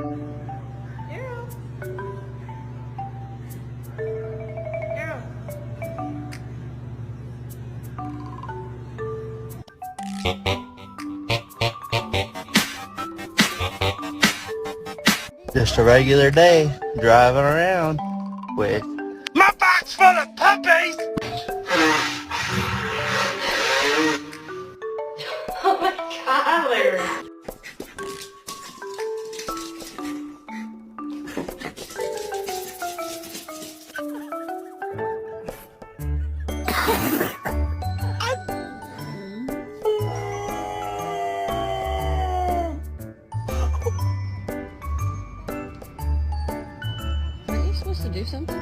Carol. Carol. Just a regular day driving around with my box full of puppies. Oh my God, Larry. Aren't you supposed to do something?